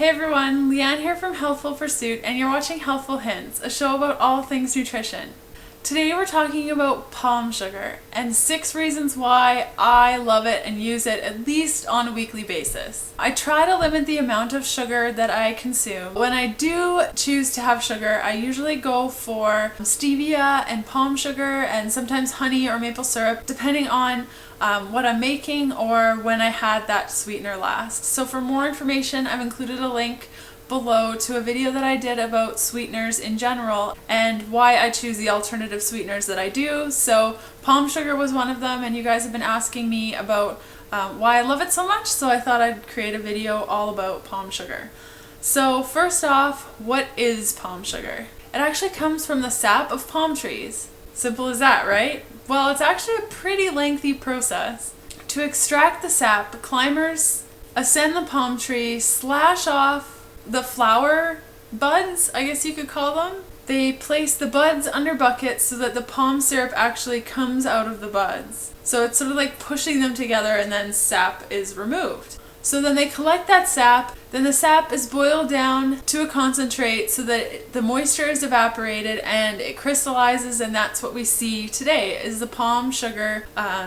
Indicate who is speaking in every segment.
Speaker 1: Hey everyone, Leanne here from Healthful Pursuit, and you're watching Healthful Hints, a show about all things nutrition. Today we're talking about palm sugar and 6 reasons why I love it and use it at least on a weekly basis. I try to limit the amount of sugar that I consume. When I do choose to have sugar, I usually go for stevia and palm sugar and sometimes honey or maple syrup, depending on what I'm making or when I had that sweetener last. So for more information, I've included a link below to a video that I did about sweeteners in general and why I choose the alternative sweeteners that I do. So palm sugar was one of them, and you guys have been asking me about why I love it so much, so I thought I'd create a video all about palm sugar. So first off, what is palm sugar? It actually comes from the sap of palm trees. Simple as that, right? Well, it's actually a pretty lengthy process. To extract the sap, climbers ascend the palm tree, slash off the flower buds, I guess you could call them. They place the buds under buckets so that the palm syrup actually comes out of the buds. So it's sort of like pushing them together, and then sap is removed. So then they collect that sap, then the sap is boiled down to a concentrate so that the moisture is evaporated and it crystallizes, and that's what we see today is the palm sugar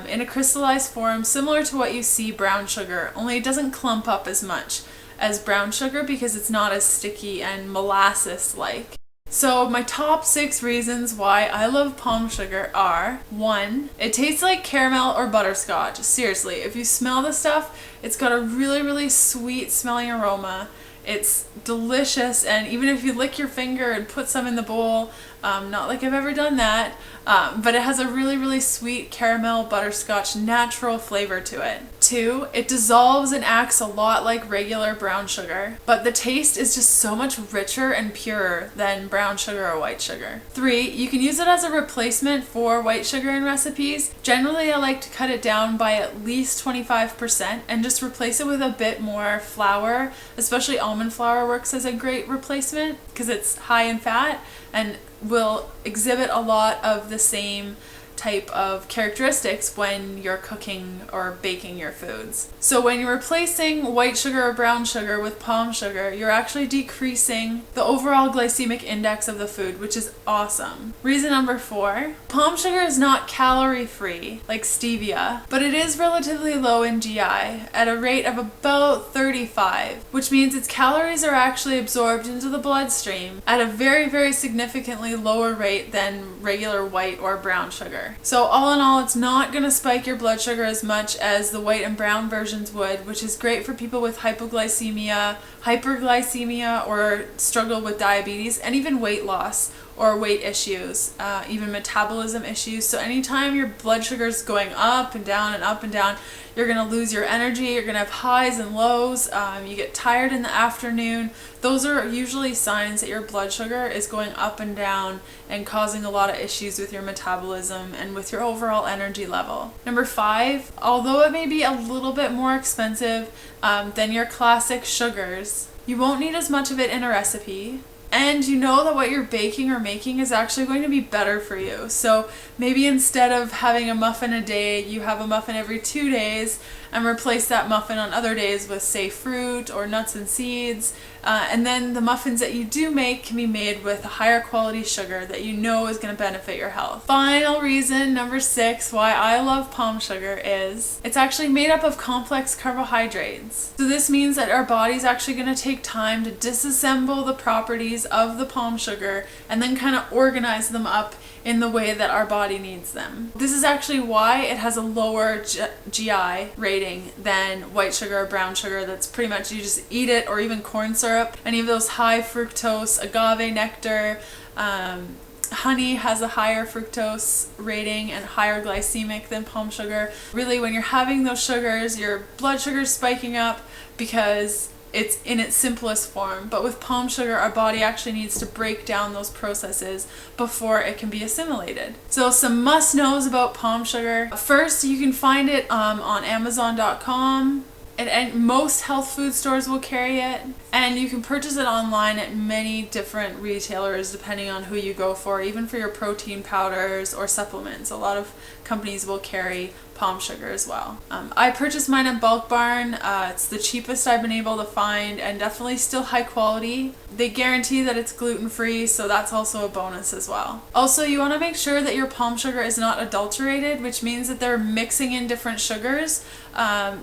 Speaker 1: in a crystallized form, similar to what you see brown sugar, only it doesn't clump up as much as brown sugar because it's not as sticky and molasses-like. So my top 6 reasons why I love palm sugar are: 1, it tastes like caramel or butterscotch. Seriously, if you smell the stuff, it's got a really sweet smelling aroma. It's delicious, and even if you lick your finger and put some in the bowl, not like I've ever done that, but it has a really sweet caramel butterscotch natural flavor to it. 2, it dissolves and acts a lot like regular brown sugar, but the taste is just so much richer and purer than brown sugar or white sugar. 3, you can use it as a replacement for white sugar in recipes. Generally, I like to cut it down by at least 25% and just replace it with a bit more flour, especially almond flour works as a great replacement because it's high in fat and will exhibit a lot of the same type of characteristics when you're cooking or baking your foods. So when you're replacing white sugar or brown sugar with palm sugar, you're actually decreasing the overall glycemic index of the food, which is awesome. Reason number 4, palm sugar is not calorie free like stevia, but it is relatively low in GI at a rate of about 35, which means its calories are actually absorbed into the bloodstream at a very significantly lower rate than regular white or brown sugar. So all in all, it's not going to spike your blood sugar as much as the white and brown versions would, which is great for people with hypoglycemia, hyperglycemia, or struggle with diabetes, and even weight loss or weight issues, even metabolism issues. So anytime your blood sugar is going up and down and up and down, you're going to lose your energy, you're going to have highs and lows, you get tired in the afternoon. Those are usually signs that your blood sugar is going up and down and causing a lot of issues with your metabolism and with your overall energy level. Number 5, although it may be a little bit more expensive than your classic sugars, you won't need as much of it in a recipe. And you know that what you're baking or making is actually going to be better for you. So maybe instead of having a muffin a day, you have a muffin every 2 days and replace that muffin on other days with, say, fruit or nuts and seeds. And then the muffins that you do make can be made with a higher quality sugar that you know is going to benefit your health. Final reason, number 6, why I love palm sugar is it's actually made up of complex carbohydrates. So this means that our body's actually going to take time to disassemble the properties of the palm sugar and then kind of organize them up in the way that our body needs them. This is actually why it has a lower GI rating than white sugar or brown sugar. That's pretty much you just eat it, or even corn syrup, any of those high fructose, agave nectar, honey has a higher fructose rating and higher glycemic than palm sugar. Really, when you're having those sugars, your blood sugar is spiking up because it's in its simplest form. But with palm sugar, our body actually needs to break down those processes before it can be assimilated. So some must-knows about palm sugar. First, you can find it on Amazon.com. And most health food stores will carry it, and you can purchase it online at many different retailers depending on who you go for, even for your protein powders or supplements. A lot of companies will carry palm sugar as well. I purchased mine at Bulk Barn. It's the cheapest I've been able to find and definitely still high quality. They guarantee that it's gluten-free, so that's also a bonus as well. Also, you want to make sure that your palm sugar is not adulterated, which means that they're mixing in different sugars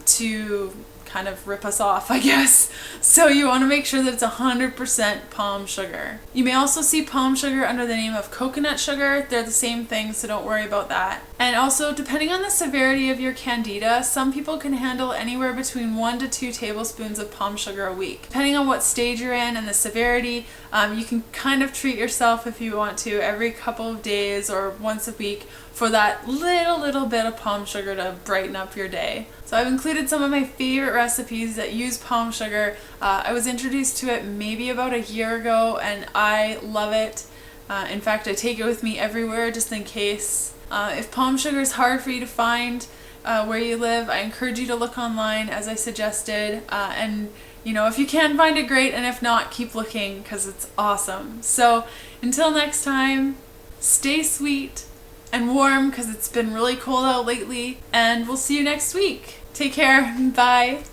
Speaker 1: to kind of rip us off, I guess. So you want to make sure that it's 100% palm sugar. You may also see palm sugar under the name of coconut sugar. They're the same thing, so don't worry about that. And also, depending on the severity of your candida, some people can handle anywhere between 1 to 2 tablespoons of palm sugar a week. Depending on what stage you're in and the severity, you can kind of treat yourself if you want to every couple of days or once a week for that little bit of palm sugar to brighten up your day. So I've included some of my favorite recipes that use palm sugar. I was introduced to it maybe about a year ago and I love it. In fact, I take it with me everywhere just in case. If palm sugar is hard for you to find where you live, I encourage you to look online as I suggested. And if you can find it, great, and if not, keep looking because it's awesome. So until next time, stay sweet and warm because it's been really cold out lately, and we'll see you next week. Take care. Bye.